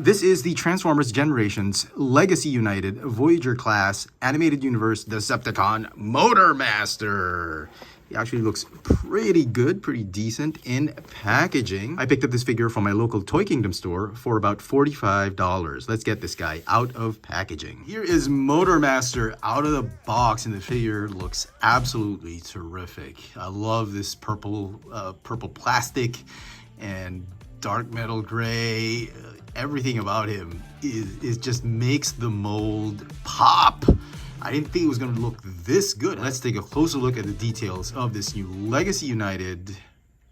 This is the Transformers Generations Legacy United Voyager class animated universe Decepticon Motormaster. He actually looks pretty good, pretty decent in packaging. I picked up this figure from my local Toy Kingdom store for about $45. Let's get this guy out of packaging. Here is Motormaster out of the box, and the figure looks absolutely terrific. I love this purple plastic and dark metal gray. Everything about him is just makes the mold pop. I didn't think it was going to look this good. Let's take a closer look at the details of this new Legacy United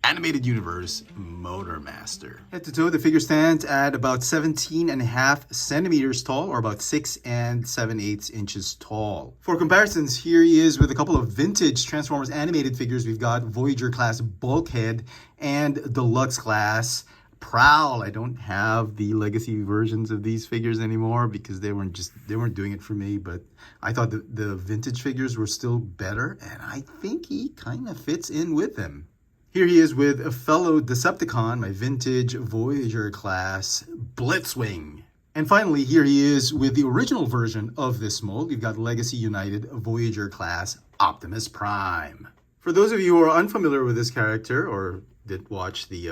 animated universe Motormaster. Head to toe, the figure stands at about 17.5 centimeters tall, or about 6 7/8 inches tall. For comparisons, here he is with a couple of vintage Transformers animated figures. We've got Voyager class Bulkhead and Deluxe class Prowl. I don't have the legacy versions of these figures anymore because they weren't doing it for me, but I thought the vintage figures were still better, and I think he kind of fits in with them. Here he is with a fellow Decepticon, my vintage Voyager class Blitzwing. And finally, here he is with the original version of this mold. We've got Legacy United Voyager class Optimus Prime. For those of you who are unfamiliar with this character or did watch the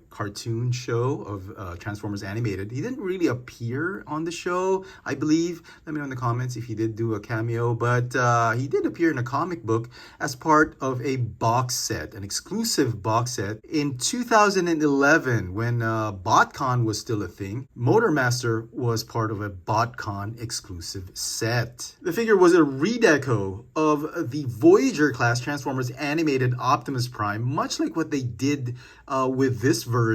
cartoon show of Transformers Animated, he didn't really appear on the show, I believe. Let me know in the comments if he did do a cameo, but he did appear in a comic book as part of a box set, an exclusive box set. In 2011, when BotCon was still a thing, Motormaster was part of a BotCon exclusive set. The figure was a redeco of the Voyager class Transformers Animated Optimus Prime, much like what they did with this version.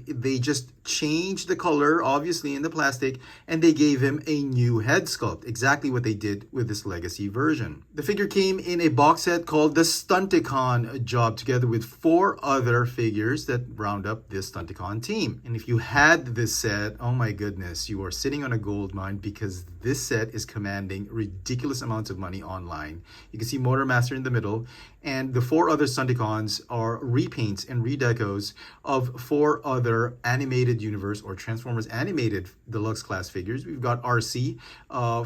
They just changed the color, obviously, in the plastic, and they gave him a new head sculpt, exactly what they did with this legacy version. The figure came in a box set called the Stunticon job, together with 4 other figures that round up this Stunticon team. And if you had this set, oh my goodness, you are sitting on a gold mine, because this set is commanding ridiculous amounts of money online. You can see Motormaster in the middle, and the 4 other Stunticons are repaints and redecos of 4 other animated universe or Transformers animated deluxe class figures. We've got RC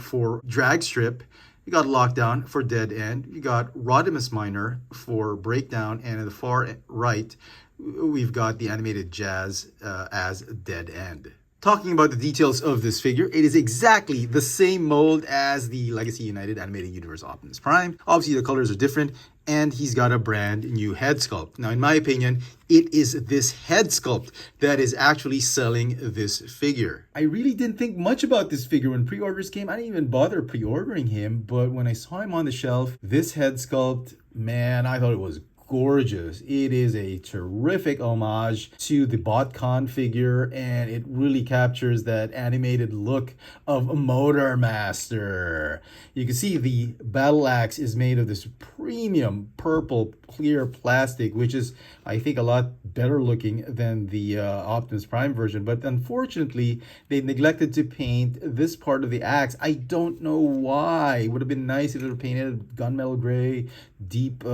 for Drag Strip. We got Lockdown for Dead End. We got Rodimus Minor for Breakdown, and in the far right, we've got the animated Jazz as Dead End. Talking about the details of this figure, it is exactly the same mold as the Legacy United Animated Universe Optimus Prime. Obviously, the colors are different, and he's got a brand new head sculpt. Now, in my opinion, it is this head sculpt that is actually selling this figure. I really didn't think much about this figure when pre-orders came. I didn't even bother pre-ordering him, but when I saw him on the shelf, this head sculpt, man, I thought it was gorgeous. It is a terrific homage to the BotCon figure, and it really captures that animated look of Motormaster. You can see the battle axe is made of this premium purple clear plastic, which is, I think, a lot better looking than the Optimus Prime version, but unfortunately they neglected to paint this part of the axe. I don't know why. It would have been nice if it were painted gunmetal gray, deep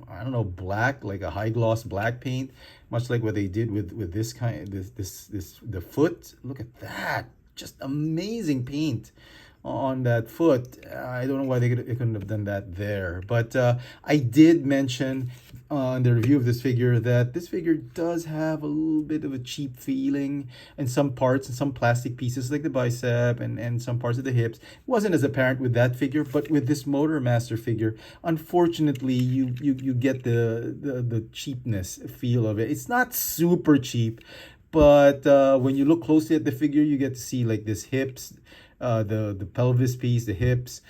I don't know, black, like a high gloss black paint, much like what they did with this kind, the foot. Look at that, just amazing paint on that foot. I don't know why they couldn't have done that there, but I did mention in the review of this figure that this figure does have a little bit of a cheap feeling in some parts, and some plastic pieces like the bicep and some parts of the hips. It wasn't as apparent with that figure, but with this Motormaster figure, unfortunately, you get the cheapness feel of it. It's not super cheap, but when you look closely at the figure, you get to see like this hips, the pelvis piece, the hips,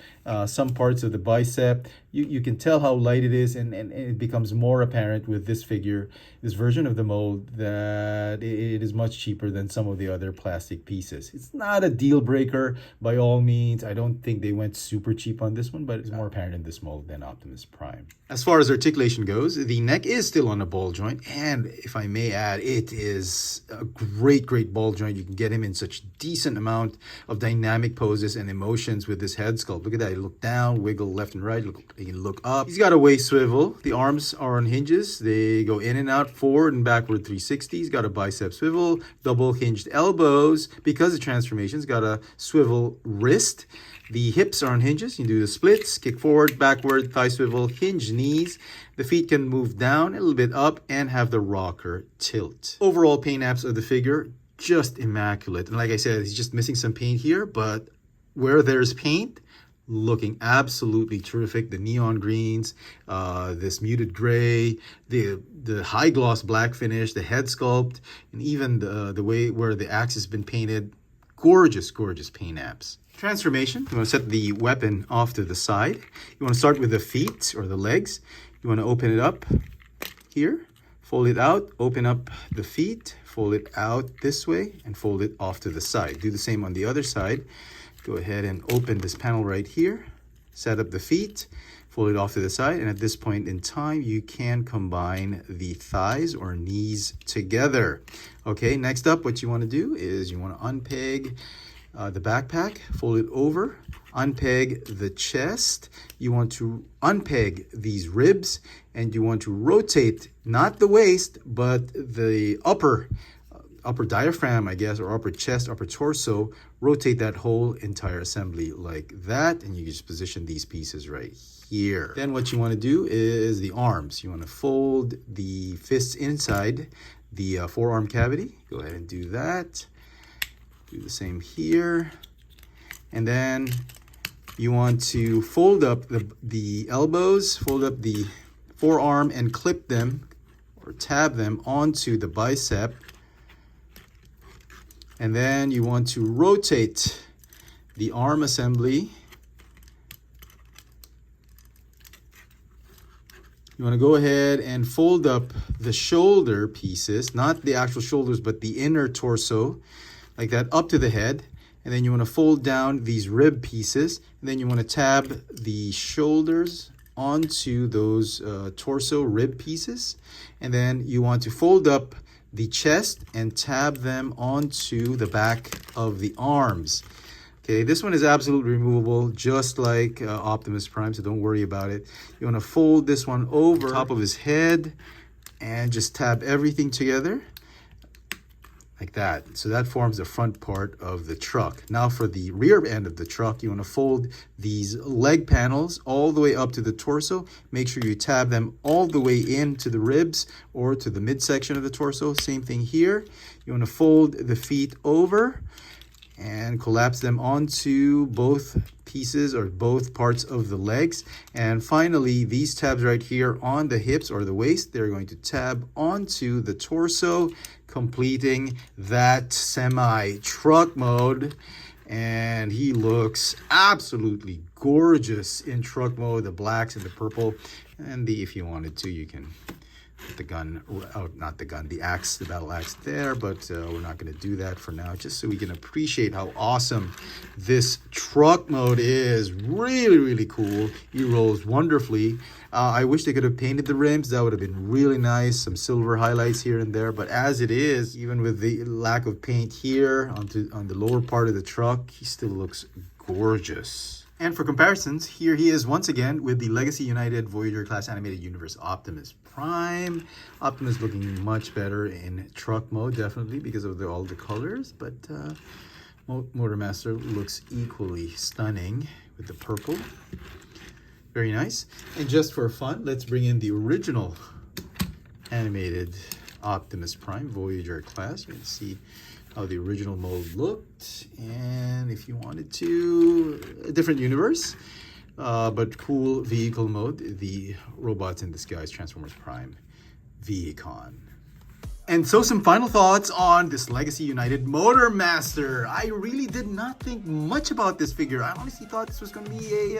some parts of the bicep. You can tell how light it is, and it becomes more apparent with this figure, this version of the mold, that it is much cheaper than some of the other plastic pieces. It's not a deal breaker by all means. I don't think they went super cheap on this one, but it's more apparent in this mold than Optimus Prime. As far as articulation goes, the neck is still on a ball joint, and if I may add, it is a great ball joint. You can get him in such decent amount of dynamic poses and emotions with this head sculpt. Look at that. look down, wiggle left and right, you can look up. He's got a waist swivel. The arms are on hinges. They go in and out, forward and backward 360. He's got a bicep swivel, double hinged elbows. Because of transformations, got a swivel wrist. The hips are on hinges. You can do the splits, kick forward, backward, thigh swivel, hinge knees. The feet can move down a little bit up and have the rocker tilt. Overall paint apps of the figure, just immaculate. And like I said, he's just missing some paint here, but where there's paint, looking absolutely terrific. The neon greens, this muted gray, the high gloss black finish, the head sculpt, and even the way where the axe has been painted. Gorgeous, gorgeous paint apps. Transformation, you want to set the weapon off to the side. You want to start with the feet or the legs. You want to open it up here, fold it out, open up the feet, fold it out this way, and fold it off to the side. Do the same on the other side. Go ahead and open this panel right here, set up the feet, fold it off to the side, and at this point in time, you can combine the thighs or knees together. Okay, next up, what you want to do is you want to unpeg the backpack, fold it over, unpeg the chest. You want to unpeg these ribs, and you want to rotate not the waist, but the upper diaphragm, I guess, or upper chest, upper torso. Rotate that whole entire assembly like that, and you just position these pieces right here. Then what you want to do is the arms. You want to fold the fists inside the forearm cavity. Go ahead and do that. Do the same here. And then you want to fold up the elbows, fold up the forearm, and clip them or tab them onto the bicep. And then you want to rotate the arm assembly. You want to go ahead and fold up the shoulder pieces, not the actual shoulders, but the inner torso, like that, up to the head. And then you want to fold down these rib pieces. And then you want to tab the shoulders onto those torso rib pieces. And then you want to fold up the chest and tab them onto the back of the arms. Okay, this one is absolutely removable, just like Optimus Prime, so don't worry about it. You want to fold this one over top of his head and just tab everything together like that. So that forms the front part of the truck. Now for the rear end of the truck, you want to fold these leg panels all the way up to the torso. Make sure you tab them all the way into the ribs or to the midsection of the torso. Same thing here. You want to fold the feet over and collapse them onto both pieces or both parts of the legs. And finally, these tabs right here on the hips or the waist, they're going to tab onto the torso, completing that semi-truck mode. And he looks absolutely gorgeous in truck mode, the blacks and the purple. And if you wanted to, you can put the gun, not the gun, the axe, the battle axe there, but we're not going to do that for now, just so we can appreciate how awesome this truck mode is. Really, really cool. He rolls wonderfully. I wish they could have painted the rims. That would have been really nice. Some silver highlights here and there, but as it is, even with the lack of paint here on the lower part of the truck, he still looks gorgeous. And for comparisons, here he is once again with the Legacy United Voyager class animated universe Optimus Prime. Optimus looking much better in truck mode, definitely, because of all the colors. But Motormaster looks equally stunning with the purple. Very nice. And just for fun, let's bring in the original animated Optimus Prime Voyager class. You can see how the original mode looked, and if you wanted to, a different universe, but cool vehicle mode, the Robots in Disguise Transformers Prime Vehicon. And so some final thoughts on this Legacy United Motormaster. I really did not think much about this figure. I honestly thought this was going to be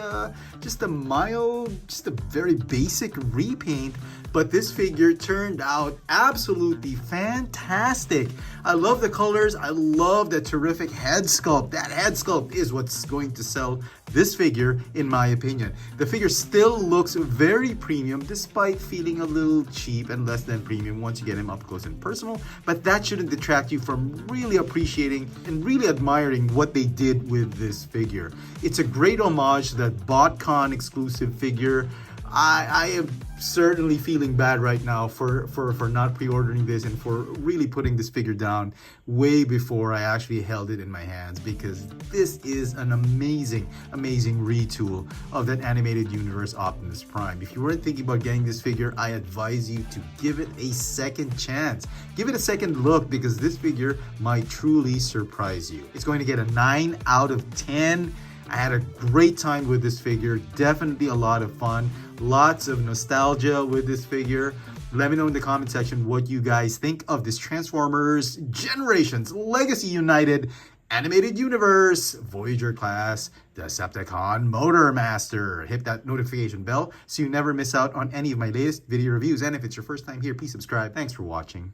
just a mild, just a very basic repaint. but this figure turned out absolutely fantastic. I love the colors. I love the terrific head sculpt. That head sculpt is what's going to sell this figure, in my opinion. The figure still looks very premium despite feeling a little cheap and less than premium once you get him up close and personal, but that shouldn't detract you from really appreciating and really admiring what they did with this figure. It's a great homage to that BotCon exclusive figure. I am certainly feeling bad right now for not pre-ordering this and for really putting this figure down way before I actually held it in my hands, because this is an amazing retool of that animated universe Optimus Prime. If you weren't thinking about getting this figure, I advise you to give it a second chance. Give it a second look, because this figure might truly surprise you. It's going to get a 9 out of 10. I had a great time with this figure, definitely a lot of fun, lots of nostalgia with this figure. Let me know in the comment section what you guys think of this Transformers Generations Legacy United Animated Universe Voyager class Decepticon Motormaster. Hit that notification bell so you never miss out on any of my latest video reviews. And if it's your first time here, please subscribe. Thanks for watching.